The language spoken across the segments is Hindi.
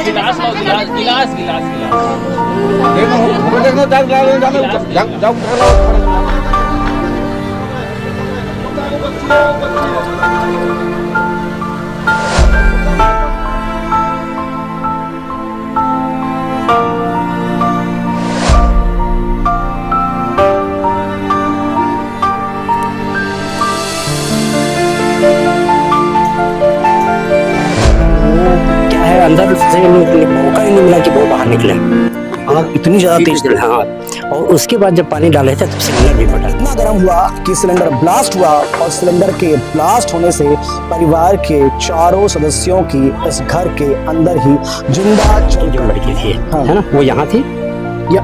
गिलास लो, गिलास गिलास गिलास गिलास अंदर से मौका ही नहीं मिला कि वो बाहर निकले। आग इतनी ज्यादा तेज थी। हाँ, और उसके बाद जब पानी डाले थे तो सिलेंडर भी फटा। इतना गर्म हुआ कि सिलेंडर ब्लास्ट हुआ और सिलेंडर के ब्लास्ट होने से परिवार के चारों सदस्यों की इस घर के अंदर ही जिंदा जो लड़की थी, हाँ। है ना, वो यहाँ थी,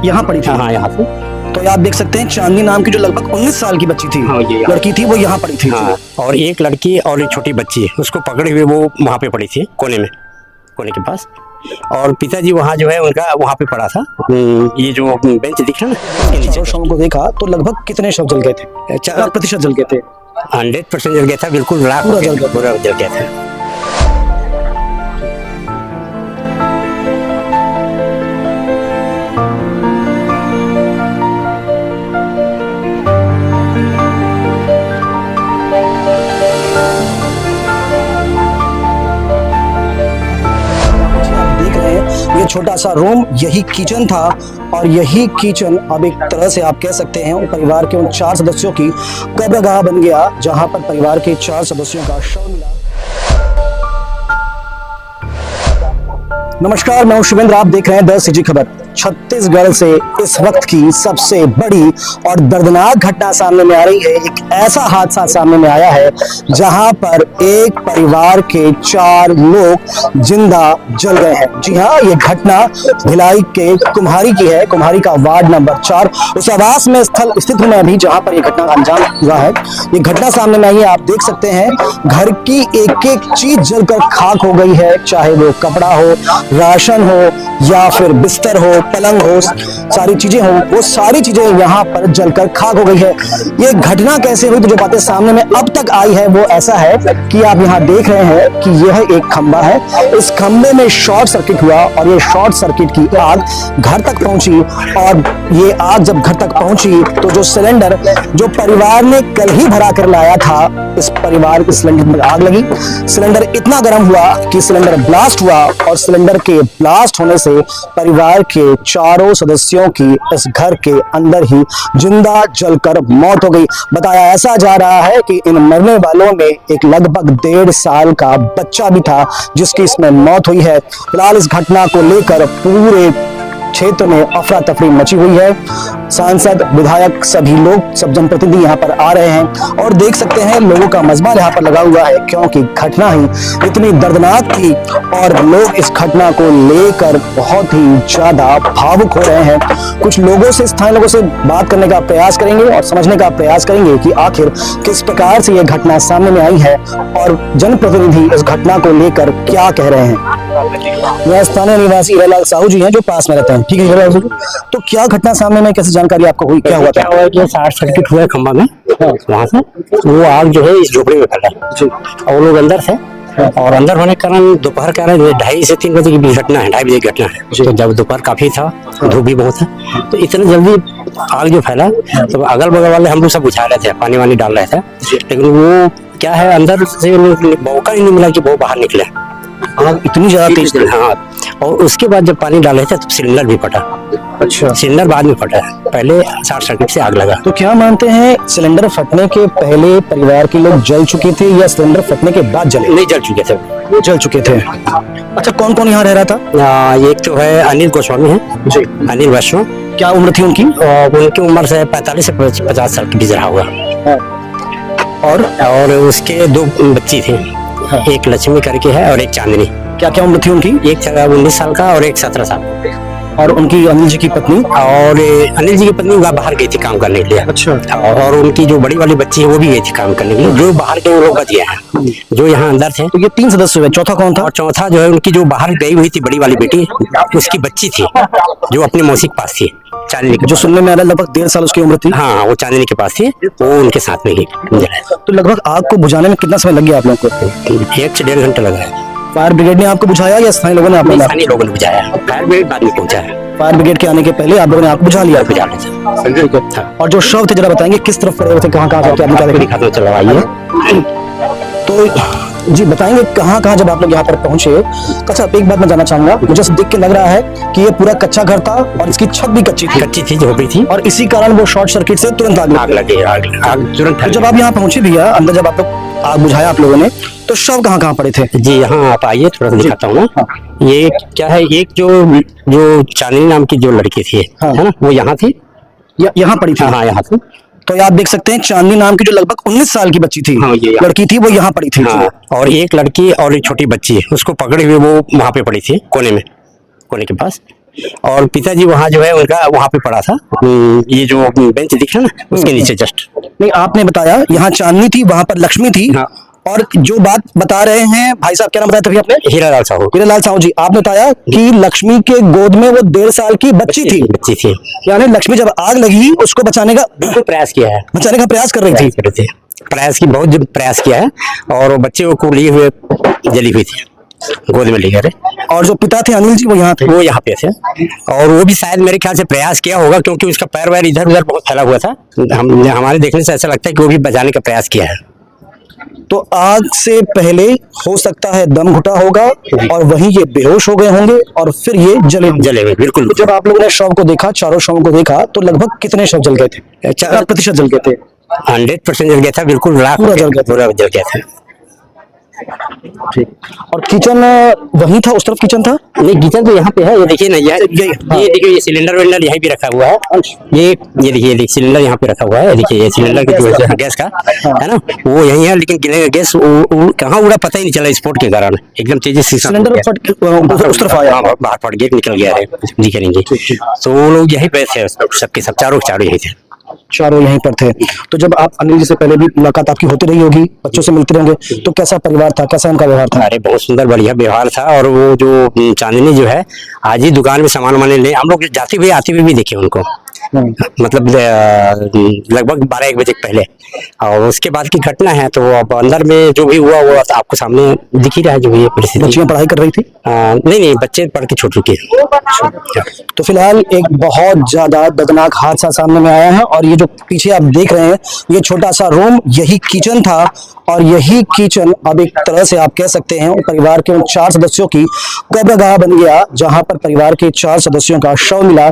यहाँ पड़ी थी। हाँ, यहाँ थी। तो आप देख सकते हैं चांदनी नाम की जो लगभग 19 साल की बच्ची थी, हाँ, ये लड़की थी, वो यहाँ पड़ी थी। हाँ, और एक लड़की और एक छोटी बच्ची उसको पकड़े हुए वो वहाँ पे पड़ी थी, कोने के पास। और पिताजी वहाँ जो है उनका वहाँ पे पड़ा था। ये जो बेंच दिख रहा है ना, शव को देखा तो लगभग कितने शव जल गए थे? 4% जल गए थे। 100% जल गया था, बिल्कुल राख पूरा जल गया, पूरा जल गया था। ये छोटा सा रूम यही किचन था और यही किचन अब एक तरह से आप कह सकते हैं उन परिवार के उन 4 सदस्यों की कब्रगाह बन गया, जहां पर परिवार के 4 सदस्यों का शव मिला। नमस्कार, मैं हूं शिवेंद्र, आप देख रहे हैं 10 सिटी खबर। छत्तीसगढ़ से इस वक्त की सबसे बड़ी और दर्दनाक घटना सामने में आ रही है। एक ऐसा हादसा सामने में आया है जहां पर एक परिवार के 4 लोग जिंदा जल गए हैं। जी हाँ, ये घटना भिलाई के कुम्हारी की है, कुम्हारी का वार्ड नंबर 4 उस आवास में स्थल स्थित में अभी जहां पर ये घटना अंजाम हुआ है। ये घटना सामने में आई है, आप देख सकते हैं घर की एक एक चीज जलकर खाक हो गई है, चाहे वो कपड़ा हो, राशन हो या फिर बिस्तर हो, पलंग हो, सारी चीजें हो, वो सारी चीजें यहाँ पर जलकर खाक हो गई है। ये घटना कैसे हुई, तो जो बातें सामने में अब तक आई है वो ऐसा है कि आप यहाँ देख रहे हैं कि यह एक खंबा है। इस खंबे में शॉर्ट सर्किट हुआ और ये शॉर्ट सर्किट की आग घर तक पहुंची और ये आग जब घर तक पहुंची तो जो सिलेंडर जो परिवार ने कल ही भरा कर लाया था, इस परिवार के सिलेंडर में आग लगी। सिलेंडर इतना गर्म हुआ कि सिलेंडर ब्लास्ट हुआ और सिलेंडर के ब्लास्ट होने से परिवार के चारों सदस्यों की इस घर के अंदर ही जिंदा जलकर मौत हो गई। बताया ऐसा जा रहा है कि इन मरने वालों में एक लगभग 1.5 साल का बच्चा भी था जिसकी इसमें मौत हुई है। फिलहाल इस घटना को लेकर पूरे क्षेत्र में अफरा तफरी मची हुई है। सांसद, विधायक, सभी लोग, सब जनप्रतिनिधि यहाँ पर आ रहे हैं और देख सकते हैं लोगों का मजमा यहाँ पर लगा हुआ है, क्योंकि घटना ही इतनी दर्दनाक थी और लोग इस घटना को लेकर बहुत ही ज्यादा भावुक हो रहे हैं। कुछ लोगों से, स्थानीय लोगों से बात करने का प्रयास करेंगे और समझने का प्रयास करेंगे कि आखिर किस प्रकार से यह घटना सामने में आई है और जनप्रतिनिधि इस घटना को लेकर क्या कह रहे हैं। यह स्थानीय निवासी हीरालाल साहू जी हैं जो पास में रहते हैं। ठीक है हीरालाल साहू, तो क्या घटना सामने में, कैसे जानकारी आपको हुई, क्या हुआ था? कि शॉर्ट सर्किट हुआ खंबा में, वहाँ से वो आग जो है इस झोपड़ी में फैला और लोग अंदर थे और अंदर होने के कारण दोपहर का 2:30 से 3 बजे की घटना है, 2:30 बजे की घटना है। तो जब दोपहर काफी था, धूप भी बहुत है, तो इतने जल्दी आग जो फैला तो अगल बगल वाले हम लोग सब बुझा रहे थे, पानी वानी डाल रहे थे, लेकिन वो क्या है अंदर से मौका ही नहीं मिला कि वो बाहर निकले। आग इतनी ज्यादा तेज थी। हाँ, और उसके बाद जब पानी डाले थे तो सिलेंडर भी फटा। अच्छा, सिलेंडर बाद में फटा है, पहले शॉर्ट सर्किट से आग लगा। तो क्या मानते हैं, सिलेंडर फटने के पहले परिवार के लोग जल चुके थे या सिलेंडर फटने के बाद जले? नहीं, जल चुके थे, वो जल चुके थे। अच्छा, कौन कौन यहाँ रह रहा था? एक तो है अनिल गोस्वामी है जी, अनिल वैष्णव। क्या उम्र थी उनकी? उनकी उम्र से 45 से 50 साल के बीच रहा होगा। और उसके 2 बच्ची थी, एक लक्ष्मी करके है और एक चांदनी। क्या क्या उम्र थी उनकी? एक 19 साल का और एक 17 साल। और उनकी अनिल जी की पत्नी? और अनिल जी की पत्नी वहाँ बाहर गई थी काम करने के लिए। अच्छा। और उनकी जो बड़ी वाली बच्ची है वो भी गई थी काम करने के लिए। जो बाहर के वो लोग बच गए हैं, जो यहाँ अंदर थे। तो ये 3 सदस्य हुए, चौथा कौन था? और चौथा जो है उनकी जो बाहर गई हुई थी बड़ी वाली बेटी, उसकी बच्ची थी जो अपने मौसी के पास थी, चांदनी के। जो सुनने में आ रहा है लगभग 1.5 साल उसकी उम्र थी। हाँ, वो चांदनी के पास थी, वो उनके साथ में ही जला। तो लगभग आग को बुझाने में कितना समय लग गया आप लोगों को? 1 से 1.5 घंटा लगा है। फायर ब्रिगेड ने आपको बुझाया या स्थानीय लोगों ने आपको? स्थानीय लोगों ने बुझाया, फायर ब्रिगेड बाद में पहुंचा है। फायर ब्रिगेड के आने के पहले आप लोगों ने आग बुझा लिया? बुझा लिया। और जो शव थे जरा बताएंगे किस तरफ पड़े हुए थे, कहाँ जाके आपने क्या देखा? दिखाता हूँ, चलो आइए। तो जी बताएंगे कहाँ जब आप लोग यहाँ पर पहुंचे। अच्छा, एक बात मैं जानना चाहूंगा, मुझे देख के लग रहा है कि ये पूरा कच्चा घर था और इसकी छत भी कच्ची थी, झोपड़ी थी, और इसी कारण वो शॉर्ट सर्किट से तुरंत आग लगी। आग तुरंत। तो जब आप यहाँ पहुंचे भैया अंदर, जब आप लोग आग बुझाया आप लोगों ने, तो शव कहाँ पड़े थे? जी यहाँ आप आइए, थोड़ा सा दिखाता हूँ ना। ये क्या है, एक जो चांदनी नाम की जो लड़की थी, है ना, वो यहाँ थी, यहाँ पड़ी थी। हाँ, यहाँ थी। तो आप देख सकते हैं चांदनी नाम की जो लगभग 19 साल की बच्ची थी, हाँ, लड़की थी, वो यहाँ पड़ी थी। हाँ, और एक लड़की और एक छोटी बच्ची उसको पकड़े हुए वो वहाँ पे पड़ी थी, कोने के पास। और पिताजी वहाँ जो है उनका वहाँ पे पड़ा था, ये जो बेंच दिख रहा है ना, उसके नीचे जस्ट। नहीं, आपने बताया यहाँ चांदनी थी, वहाँ पर लक्ष्मी थी। हाँ। और जो बात बता रहे हैं भाई साहब, क्या नाम बताया था आपने? हीरालाल साहू जी। आपने बताया कि लक्ष्मी के गोद में वो 1.5 साल की बच्ची थी। यानी लक्ष्मी जब आग लगी उसको बचाने का बिल्कुल प्रयास किया है, बचाने का प्रयास कर रही थी। बहुत प्रयास किया है, और वो बच्चे को लिए हुए जली हुई थी, गोद में लेकर। और जो पिता थे अनिल जी, वो यहाँ थे? वो यहाँ पे थे, और वो भी शायद मेरे ख्याल से प्रयास किया होगा, क्योंकि उसका पैर वैर इधर उधर बहुत फैला हुआ था। हमारे देखने से ऐसा लगता है कि वो भी बचाने का प्रयास किया है। तो आग से पहले हो सकता है दम घुटा होगा, और वहीं ये बेहोश हो गए होंगे, और फिर ये जले हुए। बिल्कुल। तो जब आप लोगों ने शव को देखा, चारों शवों को देखा, तो लगभग कितने शव जल गए थे? 4% जल गए थे? 100% जल गया था, बिल्कुल पूरा जल गया था। ठीक। और किचन वहीं था, उस तरफ किचन था? नहीं, किचन तो यहाँ पे है, ये देखिए ना, ये देखिए, ये सिलेंडर वेंडर यहाँ भी रखा हुआ है। ये देखिए सिलेंडर यहाँ पे रखा हुआ है, देखिए ये सिलेंडर का जो गैस का है ना, वो यही है, लेकिन गैस कहाँ उड़ा पता ही नहीं चला, स्फोट के कारण एकदम तेजी से सिलेंडर उस तरफ आया, बाहर फट गया, निकल गया है जी करेंगे। तो वो लोग यही पे थे, सबके सब चारों यही थे, चारों यहीं पर थे। तो जब आप अनिल जी से पहले भी मुलाकात आपकी होती रही होगी, बच्चों से मिलते रहेंगे, तो कैसा परिवार था, कैसा उनका व्यवहार था? अरे बहुत सुंदर बढ़िया व्यवहार था। और वो जो चांदनी जो है, आज ही दुकान में सामान वाने ले, हम लोग जाते हुए आते हुए भी देखे उनको, मतलब लगभग 12-1 बजे पहले। और उसके बाद की घटना है, तो अब अंदर में जो भी हुआ वो आपको सामने दिख ही रहा है, जो भी परिस्थिति। बच्चियां पढ़ाई कर रही थी? नहीं, बच्चे पढ़ के छूट चुके हैं। तो फिलहाल एक बहुत ज्यादा दर्दनाक हादसा सामने में आया है, और ये जो पीछे आप देख रहे हैं, ये छोटा सा रूम, यही किचन था, और यही किचन अब एक तरह से आप कह सकते हैं परिवार के उन 4 सदस्यों की कब्रगाह बन गया, जहां पर परिवार के 4 सदस्यों का शव मिला।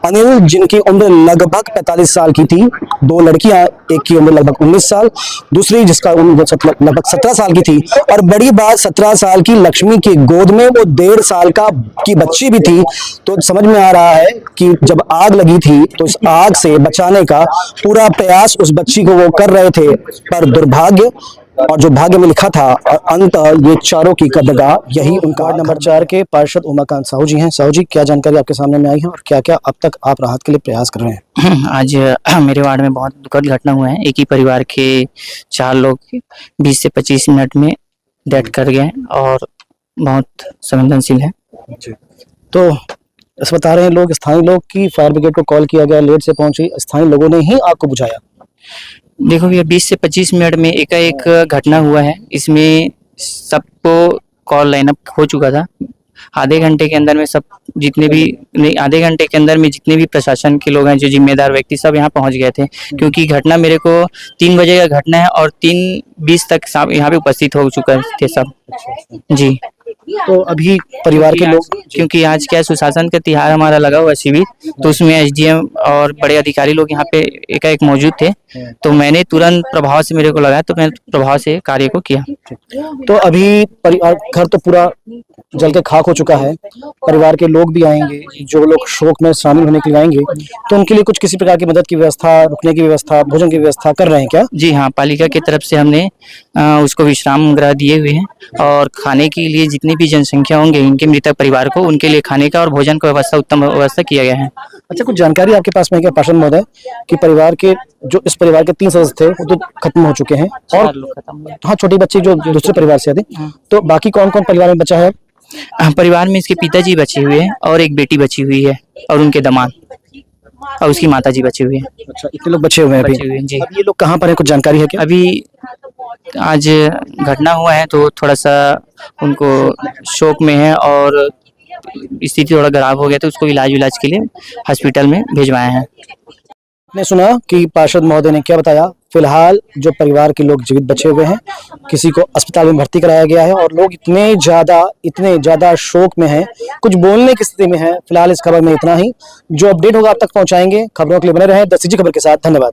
अनिल, जिनकी उम्र लगभग 45 साल की थी, 2 लड़कियां, एक की उम्र लगभग 19 साल, दूसरी जिसका उम्र लगभग 17 साल की थी, और बड़ी बात 17 साल की लक्ष्मी की गोद में वो 1.5 साल की बच्ची भी थी। तो समझ में आ रहा है कि जब आग लगी थी तो इस आग से बचाने का पूरा प्रयास उस बच्ची को वो कर रहे थे, पर दुर्भाग्य, और जो भाग्य में लिखा था, और अंत ये चारों की कब्रगाह यही उनका। वार्ड नंबर 4 के पार्षद उमाकांत साहू जी हैं। साहू जी, क्या जानकारी आपके सामने में आई है, और क्या क्या अब तक आप राहत के लिए प्रयास कर रहे हैं? आज मेरे वार्ड में बहुत दुखद घटना हुआ है। एक ही परिवार के 4 लोग 20 से 25 मिनट में डेथ कर गए, और बहुत संवेदनशील है। तो ऐसा बता रहे हैं लोग, स्थानीय लोग, की फायर ब्रिगेड को कॉल किया गया, लेट से पहुंची, स्थानीय लोगों ने ही आग को बुझाया। देखो भैया, 20 से 25 मिनट में एकाएक घटना हुआ है। इसमें सबको कॉल लाइनअप हो चुका था। आधे घंटे के अंदर में आधे घंटे के अंदर में जितने भी प्रशासन के लोग हैं, जो जिम्मेदार व्यक्ति, सब यहाँ पहुँच गए थे। क्योंकि घटना मेरे को 3 बजे का घटना है, और 3:20 तक यहाँ पे उपस्थित हो चुके थे सब जी। तो अभी परिवार के लोग, क्योंकि आज क्या सुशासन का तिहार हमारा लगा हुआ शिविर, तो उसमें SDM और बड़े अधिकारी लोग यहाँ पे एकाएक मौजूद थे, तो मैंने तुरंत प्रभाव से, मेरे को लगा, तो मैंने प्रभाव से कार्य को किया। तो अभी परिवार, घर तो पूरा जल के खाक हो चुका है, परिवार के लोग भी आएंगे, जो लोग शोक में शामिल होने के लिए आएंगे, तो उनके लिए कुछ किसी प्रकार की मदद की व्यवस्था, रुकने की व्यवस्था, भोजन की व्यवस्था कर रहे हैं क्या? जी हाँ, पालिका की तरफ से हमने उसको विश्राम गृह दिए हुए हैं और खाने के लिए जितनी भी जनसंख्या होंगे इनके मृतक परिवार को उनके लिए खाने का और भोजन का व्यवस्था उत्तम व्यवस्था किया गया है। अच्छा, कुछ जानकारी आपके पास में है क्या पार्षद महोदय कि परिवार के जो इस परिवार के 3 सदस्य थे वो तो खत्म हो चुके हैं और 4 लोग खत्म हुए। हाँ, छोटी बच्ची जो दूसरे परिवार से थे, तो बाकी कौन कौन परिवार में बचा है? परिवार में इसके पिताजी बचे हुए हैं और एक बेटी बची हुई है और उनके दामाद और उसकी माताजी बची हुई है। अच्छा, इतने लोग बचे हुए हैं बचे हुए अभी। हैं जी। अब ये लोग कहाँ पर है, कुछ जानकारी है क्या? अभी आज घटना हुआ है तो थोड़ा सा उनको शोक में है और स्थिति थोड़ा खराब हो गया तो उसको इलाज के लिए हॉस्पिटल में भिजवाए हैं। आपने सुना कि पार्षद महोदय ने क्या बताया। फिलहाल जो परिवार के लोग जीवित बचे हुए हैं, किसी को अस्पताल में भर्ती कराया गया है और लोग इतने ज्यादा शोक में हैं, कुछ बोलने की स्थिति में हैं। फिलहाल इस खबर में इतना ही। जो अपडेट होगा आप तक पहुंचाएंगे। खबरों के लिए बने रहें द सिटी खबर के साथ। धन्यवाद।